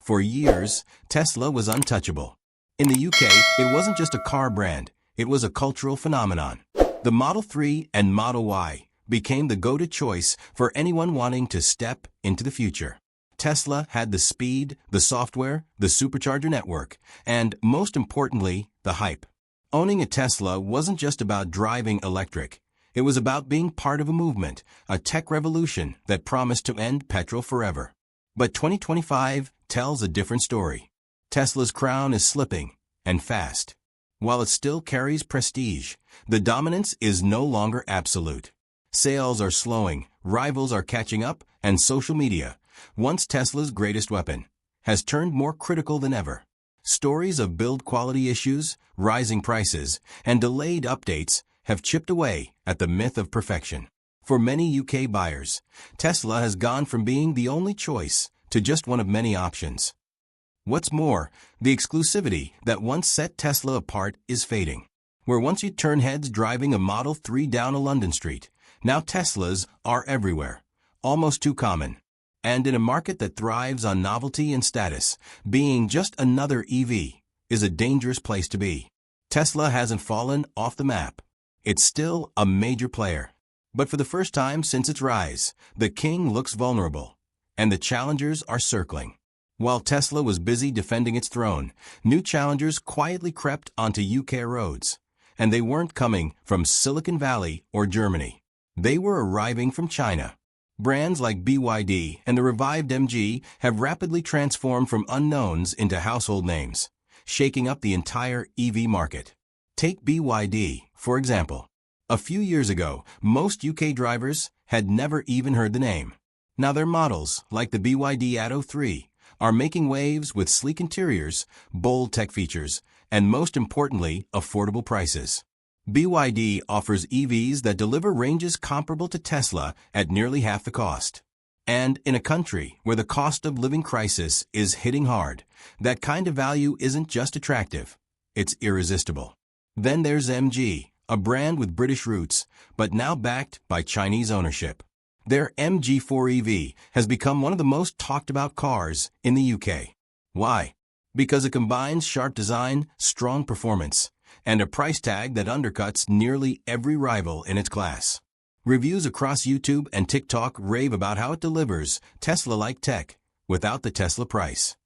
For years, Tesla was untouchable. In the UK, it wasn't just a car brand, it was a cultural phenomenon. The Model 3 and Model Y became the go-to choice for anyone wanting to step into the future. Tesla had the speed, the software, the supercharger network, and, most importantly, the hype. Owning a Tesla wasn't just about driving electric. It was about being part of a movement, a tech revolution that promised to end petrol forever. But 2025 tells a different story. Tesla's crown is slipping, and fast. While it still carries prestige, the dominance is no longer absolute. Sales are slowing, rivals are catching up, and social media, once Tesla's greatest weapon, has turned more critical than ever. Stories of build quality issues, rising prices, and delayed updates have chipped away at the myth of perfection. For many UK buyers, Tesla has gone from being the only choice to just one of many options. What's more, the exclusivity that once set Tesla apart is fading. Where once you'd turn heads driving a Model 3 down a London street, now Teslas are everywhere, almost too common. And in a market that thrives on novelty and status, being just another EV is a dangerous place to be. Tesla hasn't fallen off the map. It's still a major player. But for the first time since its rise, the king looks vulnerable, and the challengers are circling. While Tesla was busy defending its throne, new challengers quietly crept onto UK roads. And they weren't coming from Silicon Valley or Germany. They were arriving from China. Brands like BYD and the revived MG have rapidly transformed from unknowns into household names, shaking up the entire EV market. Take BYD, for example. A few years ago, most UK drivers had never even heard the name. Now their models, like the BYD Atto 3, are making waves with sleek interiors, bold tech features, and most importantly, affordable prices. BYD offers EVs that deliver ranges comparable to Tesla at nearly half the cost. And in a country where the cost of living crisis is hitting hard, that kind of value isn't just attractive, it's irresistible. Then there's MG, a brand with British roots, but now backed by Chinese ownership. Their MG4 EV has become one of the most talked about cars in the UK. Why? Because it combines sharp design, strong performance, and a price tag that undercuts nearly every rival in its class. Reviews across YouTube and TikTok rave about how it delivers Tesla-like tech without the Tesla price.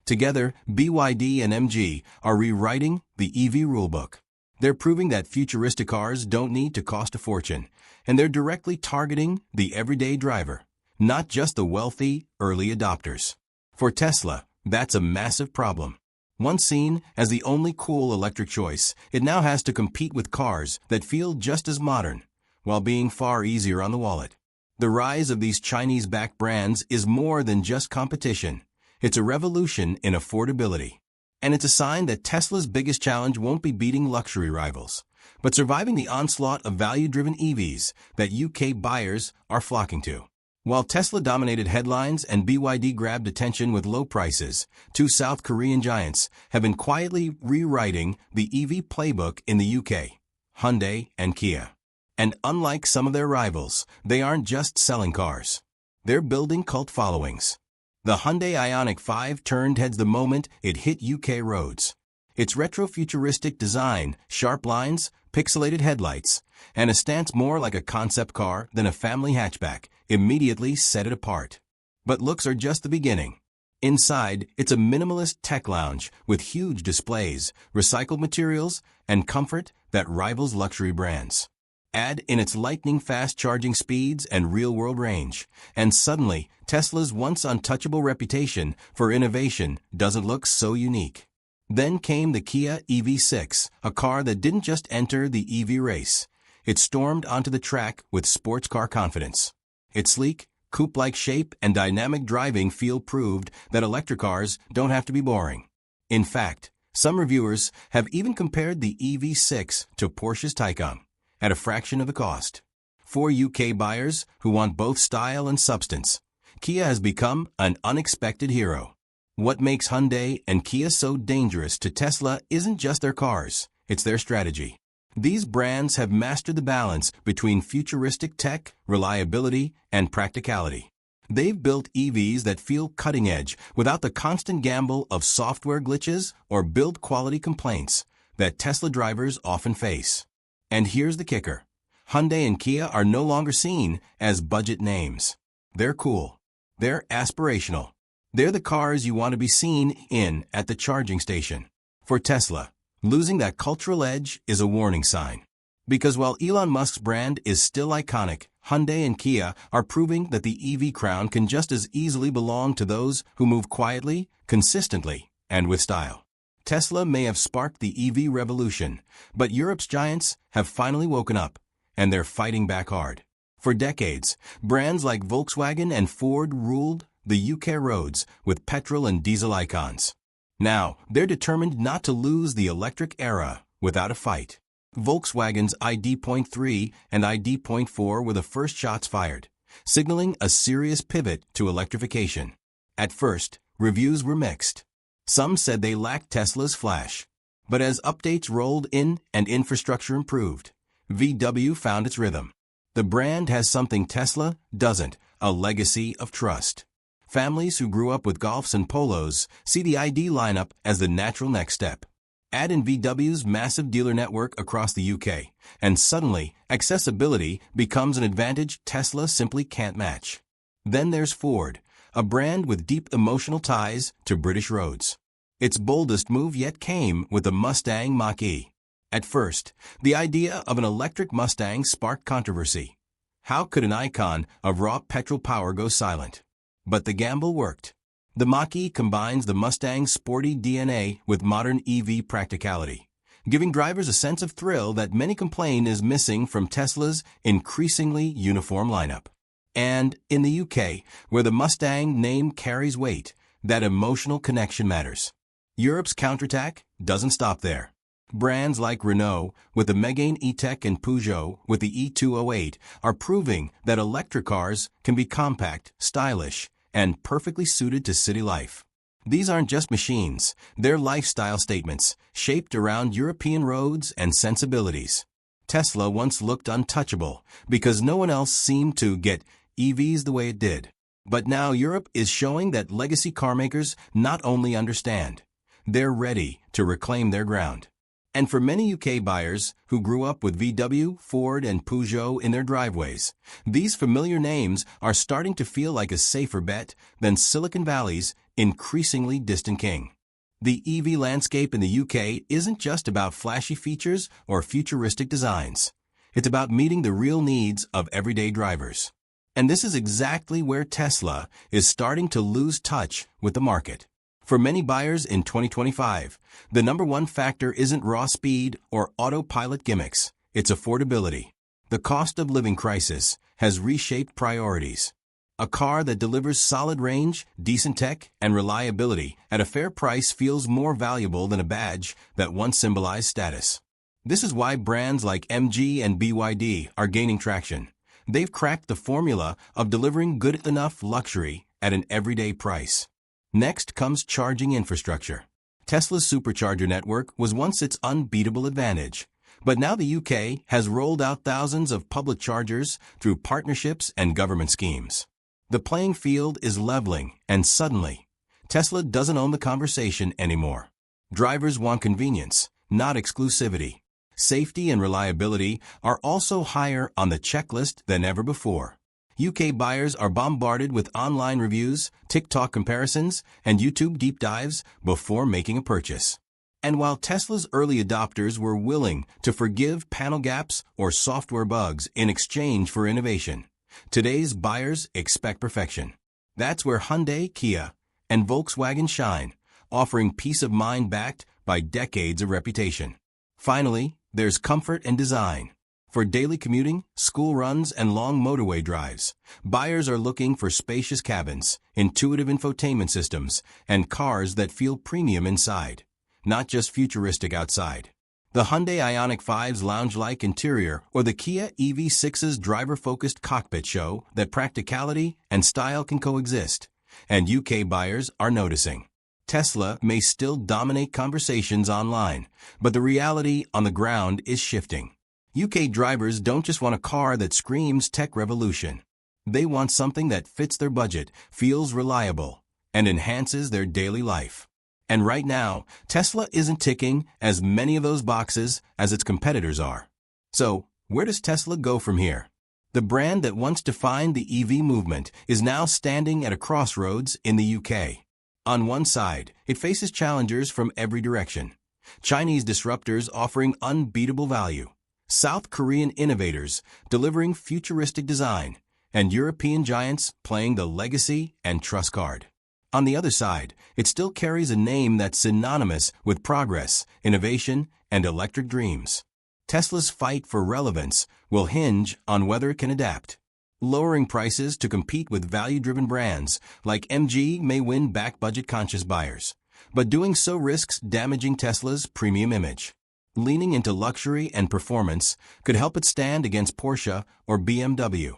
Together, BYD and MG are rewriting the EV rulebook. They're proving that futuristic cars don't need to cost a fortune, and they're directly targeting the everyday driver, not just the wealthy early adopters. For Tesla, that's a massive problem. Once seen as the only cool electric choice, it now has to compete with cars that feel just as modern, while being far easier on the wallet. The rise of these Chinese-backed brands is more than just competition. It's a revolution in affordability. And it's a sign that Tesla's biggest challenge won't be beating luxury rivals, but surviving the onslaught of value-driven EVs that UK buyers are flocking to. While Tesla dominated headlines and BYD grabbed attention with low prices, two South Korean giants have been quietly rewriting the EV playbook in the UK, Hyundai and Kia. And unlike some of their rivals, they aren't just selling cars. They're building cult followings. The Hyundai Ioniq 5 turned heads the moment it hit UK roads. Its retro-futuristic design, sharp lines, pixelated headlights, and a stance more like a concept car than a family hatchback immediately set it apart. But looks are just the beginning. Inside, it's a minimalist tech lounge with huge displays, recycled materials, and comfort that rivals luxury brands. Add in its lightning-fast charging speeds and real-world range, and suddenly, Tesla's once untouchable reputation for innovation doesn't look so unique. Then came the Kia EV6, a car that didn't just enter the EV race. It stormed onto the track with sports car confidence. Its sleek, coupe-like shape and dynamic driving feel proved that electric cars don't have to be boring. In fact, some reviewers have even compared the EV6 to Porsche's Taycan, at a fraction of the cost. For UK buyers who want both style and substance, Kia has become an unexpected hero. What makes Hyundai and Kia so dangerous to Tesla isn't just their cars, it's their strategy. These brands have mastered the balance between futuristic tech, reliability, and practicality. They've built EVs that feel cutting edge without the constant gamble of software glitches or build quality complaints that Tesla drivers often face. And here's the kicker. Hyundai and Kia are no longer seen as budget names. They're cool. They're aspirational. They're the cars you want to be seen in at the charging station. For Tesla, losing that cultural edge is a warning sign. Because while Elon Musk's brand is still iconic, Hyundai and Kia are proving that the EV crown can just as easily belong to those who move quietly, consistently, and with style. Tesla may have sparked the EV revolution, but Europe's giants have finally woken up, and they're fighting back hard. For decades, brands like Volkswagen and Ford ruled the UK roads with petrol and diesel icons. Now, they're determined not to lose the electric era without a fight. Volkswagen's ID.3 and ID.4 were the first shots fired, signaling a serious pivot to electrification. At first, reviews were mixed. Some said they lacked Tesla's flash. But as updates rolled in and infrastructure improved, VW found its rhythm. The brand has something Tesla doesn't, a legacy of trust. Families who grew up with Golfs and Polos see the ID lineup as the natural next step. Add in VW's massive dealer network across the UK, and suddenly, accessibility becomes an advantage Tesla simply can't match. Then there's Ford, a brand with deep emotional ties to British roads. Its boldest move yet came with the Mustang Mach-E. At first, the idea of an electric Mustang sparked controversy. How could an icon of raw petrol power go silent? But the gamble worked. The Mach-E combines the Mustang's sporty DNA with modern EV practicality, giving drivers a sense of thrill that many complain is missing from Tesla's increasingly uniform lineup. And in the UK, where the Mustang name carries weight, that emotional connection matters. Europe's counterattack doesn't stop there. Brands like Renault with the Megane E-Tech and Peugeot with the E208 are proving that electric cars can be compact, stylish, and perfectly suited to city life. These aren't just machines, they're lifestyle statements, shaped around European roads and sensibilities. Tesla once looked untouchable because no one else seemed to get EVs the way it did. But now Europe is showing that legacy carmakers not only understand, they're ready to reclaim their ground. And for many UK buyers who grew up with VW, Ford, and Peugeot in their driveways, these familiar names are starting to feel like a safer bet than Silicon Valley's increasingly distant king. The EV landscape in the UK isn't just about flashy features or futuristic designs. It's about meeting the real needs of everyday drivers. And this is exactly where Tesla is starting to lose touch with the market. For many buyers in 2025, the number one factor isn't raw speed or autopilot gimmicks, it's affordability. The cost of living crisis has reshaped priorities. A car that delivers solid range, decent tech, and reliability at a fair price feels more valuable than a badge that once symbolized status. This is why brands like MG and BYD are gaining traction. They've cracked the formula of delivering good enough luxury at an everyday price. Next comes charging infrastructure. Tesla's supercharger network was once its unbeatable advantage, but now the UK has rolled out thousands of public chargers through partnerships and government schemes. The playing field is leveling, and suddenly, Tesla doesn't own the conversation anymore. Drivers want convenience, not exclusivity. Safety and reliability are also higher on the checklist than ever before. UK buyers are bombarded with online reviews, TikTok comparisons, and YouTube deep dives before making a purchase. And while Tesla's early adopters were willing to forgive panel gaps or software bugs in exchange for innovation, today's buyers expect perfection. That's where Hyundai, Kia, and Volkswagen shine, offering peace of mind backed by decades of reputation. Finally, there's comfort and design. For daily commuting, school runs, and long motorway drives, buyers are looking for spacious cabins, intuitive infotainment systems, and cars that feel premium inside, not just futuristic outside. The Hyundai Ioniq 5's lounge-like interior or the Kia EV6's driver-focused cockpit show that practicality and style can coexist, and UK buyers are noticing. Tesla may still dominate conversations online, but the reality on the ground is shifting. UK drivers don't just want a car that screams tech revolution. They want something that fits their budget, feels reliable, and enhances their daily life. And right now, Tesla isn't ticking as many of those boxes as its competitors are. So, where does Tesla go from here? The brand that once defined the EV movement is now standing at a crossroads in the UK. On one side, it faces challengers from every direction. Chinese disruptors offering unbeatable value, South Korean innovators delivering futuristic design, and European giants playing the legacy and trust card. On the other side, it still carries a name that's synonymous with progress, innovation, and electric dreams. Tesla's fight for relevance will hinge on whether it can adapt. Lowering prices to compete with value-driven brands like MG may win back budget-conscious buyers, but doing so risks damaging Tesla's premium image. Leaning into luxury and performance could help it stand against Porsche or BMW,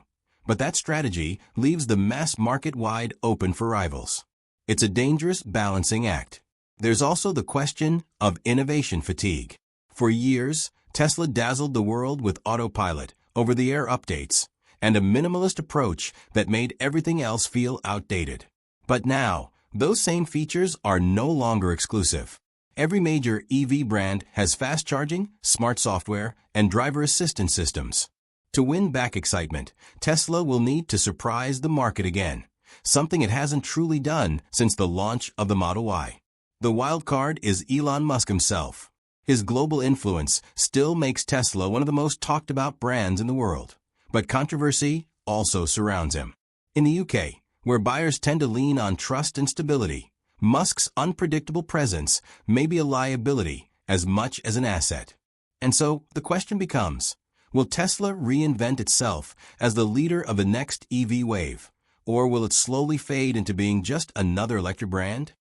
but that strategy leaves the mass market wide open for rivals. It's a dangerous balancing act. There's also the question of innovation fatigue. For years, Tesla dazzled the world with autopilot, over-the-air updates, and a minimalist approach that made everything else feel outdated. But now, those same features are no longer exclusive. Every major EV brand has fast charging, smart software, and driver assistance systems. To win back excitement, Tesla will need to surprise the market again, something it hasn't truly done since the launch of the Model Y. The wild card is Elon Musk himself. His global influence still makes Tesla one of the most talked about brands in the world, but controversy also surrounds him. In the UK, where buyers tend to lean on trust and stability, Musk's unpredictable presence may be a liability as much as an asset. And so the question becomes, will Tesla reinvent itself as the leader of the next EV wave, or will it slowly fade into being just another electric brand?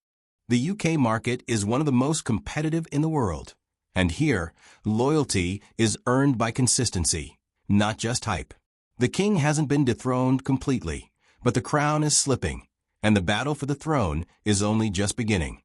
The UK market is one of the most competitive in the world, and here, loyalty is earned by consistency, not just hype. The king hasn't been dethroned completely, but the crown is slipping, and the battle for the throne is only just beginning.